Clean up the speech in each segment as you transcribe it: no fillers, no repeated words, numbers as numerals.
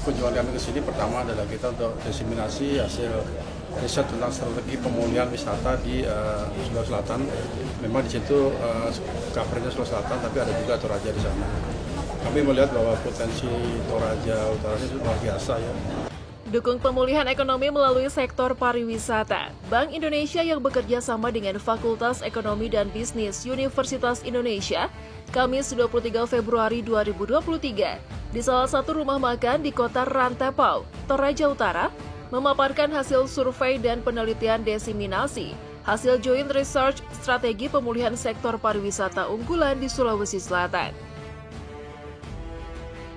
Kunjungan kami ke sini pertama adalah kita untuk diseminasi hasil riset tentang strategi pemulihan wisata di Sulawesi Selatan. Memang di situ coveragenya Sulawesi Selatan, tapi ada juga Toraja di sana. Kami melihat bahwa potensi Toraja Utara ini luar biasa ya. Dukung pemulihan ekonomi melalui sektor pariwisata. Bank Indonesia yang bekerja sama dengan Fakultas Ekonomi dan Bisnis Universitas Indonesia, Kamis 23 Februari 2023, di salah satu rumah makan di kota Rantepao, Toraja Utara, memaparkan hasil survei dan penelitian diseminasi hasil Joint Research Strategi Pemulihan Sektor Pariwisata Unggulan di Sulawesi Selatan.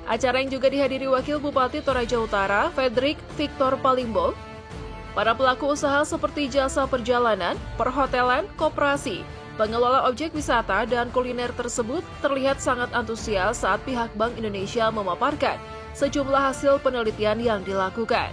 Acara yang juga dihadiri Wakil Bupati Toraja Utara, Frederick Victor Palimbog, para pelaku usaha seperti jasa perjalanan, perhotelan, koperasi, pengelola objek wisata, dan kuliner tersebut terlihat sangat antusias saat pihak Bank Indonesia memaparkan sejumlah hasil penelitian yang dilakukan.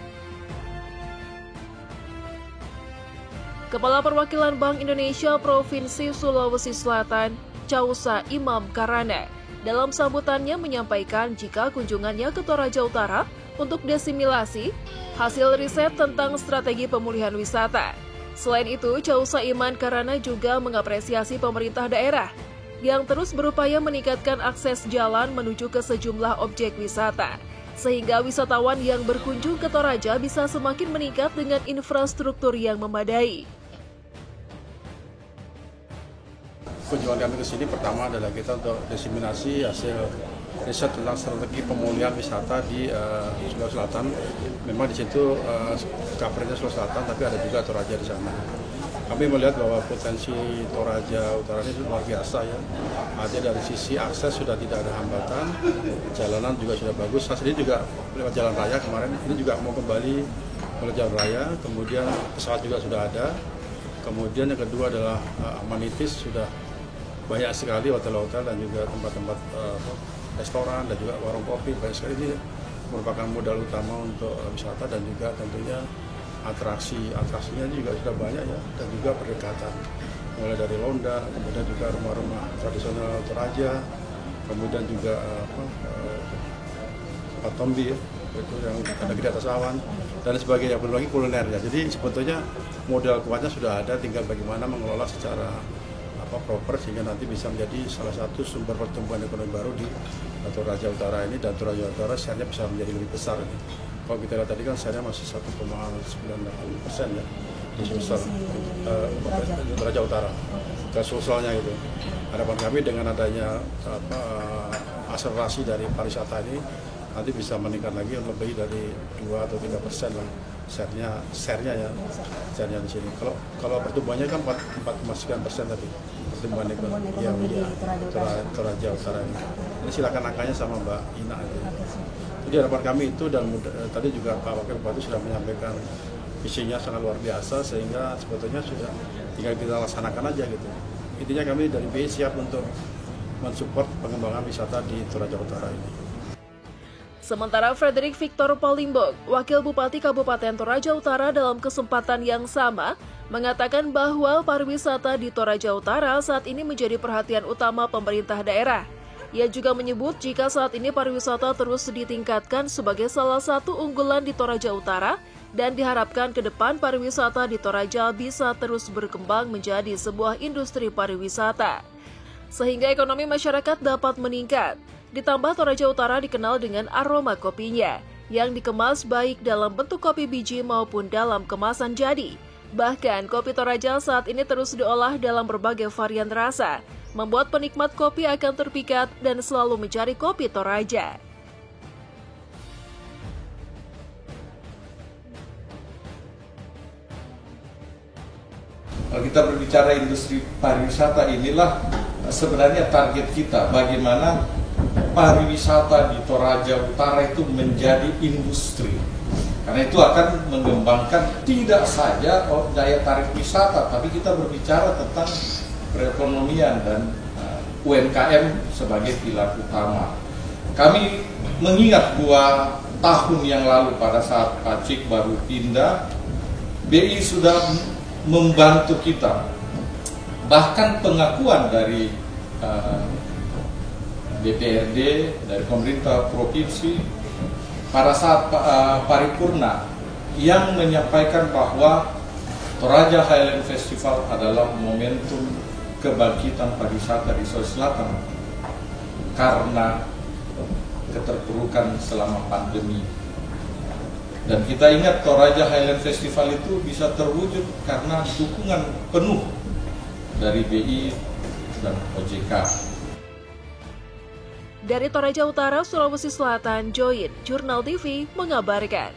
Kepala Perwakilan Bank Indonesia Provinsi Sulawesi Selatan, Chausa Imam Karana, dalam sambutannya menyampaikan jika kunjungannya ke Toraja Utara untuk disimulasi hasil riset tentang strategi pemulihan wisata. Selain itu, Chausa Imam Karana juga mengapresiasi pemerintah daerah yang terus berupaya meningkatkan akses jalan menuju ke sejumlah objek wisata, sehingga wisatawan yang berkunjung ke Toraja bisa semakin meningkat dengan infrastruktur yang memadai. Kunjungan kami ke sini pertama adalah kita untuk diseminasi hasil riset tentang strategi pemulihan wisata di Sulawesi Selatan. Memang di situ coveragenya Sulawesi Selatan, tapi ada juga Toraja di sana. Kami melihat bahwa potensi Toraja Utara ini luar biasa ya. Artinya dari sisi akses sudah tidak ada hambatan, jalanan juga sudah bagus. Saya sendiri juga lewat jalan raya kemarin, ini juga mau kembali melalui jalan raya. Kemudian pesawat juga sudah ada. Kemudian yang kedua adalah amenities sudah banyak sekali, hotel-hotel dan juga tempat-tempat restoran dan juga warung kopi. Banyak sekali, ini merupakan modal utama untuk wisata dan juga tentunya atraksinya juga sudah banyak ya, dan juga berdekatan mulai dari Londa, kemudian juga rumah-rumah tradisional Toraja, kemudian juga Patombi ya, itu yang ada di atas awan dan sebagainya, belum lagi kuliner ya. Jadi sebetulnya modal kuatnya sudah ada, tinggal bagaimana mengelola secara proper sehingga nanti bisa menjadi salah satu sumber pertumbuhan ekonomi baru di Toraja Utara ini, dan Toraja Utara share-nya bisa menjadi lebih besar ini. Kalau kita lihat tadi kan share-nya masih 1,98% ya di sebesar Toraja Utara ke Sulselnya itu. Harapan kami dengan adanya akselerasi dari pariwisata ini nanti bisa meningkat lagi lebih dari 2 atau 3% lah share-nya di sini. Kalau pertumbuhannya kan 4,9% tadi pertumbuhan ekonomi yang Toraja Utara ini. Ini silakan angkanya sama Mbak Ina. Jadi harapan kami itu, dan tadi juga Pak Wakil Bupati sudah menyampaikan visinya sangat luar biasa, sehingga sebetulnya sudah tinggal kita laksanakan aja gitu. Intinya kami dari BI siap untuk mensupport pengembangan wisata di Toraja Utara ini. Sementara Frederick Victor Palimbog, Wakil Bupati Kabupaten Toraja Utara, dalam kesempatan yang sama mengatakan bahwa pariwisata di Toraja Utara saat ini menjadi perhatian utama pemerintah daerah. Ia juga menyebut jika saat ini pariwisata terus ditingkatkan sebagai salah satu unggulan di Toraja Utara, dan diharapkan ke depan pariwisata di Toraja bisa terus berkembang menjadi sebuah industri pariwisata, sehingga ekonomi masyarakat dapat meningkat. Ditambah Toraja Utara dikenal dengan aroma kopinya, yang dikemas baik dalam bentuk kopi biji maupun dalam kemasan jadi. Bahkan kopi Toraja saat ini terus diolah dalam berbagai varian rasa, membuat penikmat kopi akan terpikat dan selalu mencari kopi Toraja. Kalau kita berbicara industri pariwisata, inilah sebenarnya target kita, bagaimana pariwisata di Toraja Utara itu menjadi industri. Karena itu akan mengembangkan tidak saja daya tarik wisata, tapi kita berbicara tentang perekonomian dan UMKM sebagai pilar utama. Kami mengingat 2 tahun yang lalu pada saat Pak Cik baru pindah, BI sudah membantu kita. Bahkan pengakuan dari DPRD, dari pemerintah provinsi, pada saat paripurna yang menyampaikan bahwa Toraja Highland Festival adalah momentum kebangkitan pariwisata di Sulawesi Selatan karena keterpurukan selama pandemi. Dan kita ingat Toraja Highland Festival itu bisa terwujud karena dukungan penuh dari BI dan OJK. Dari Toraja Utara, Sulawesi Selatan, Join, Jurnal TV mengabarkan.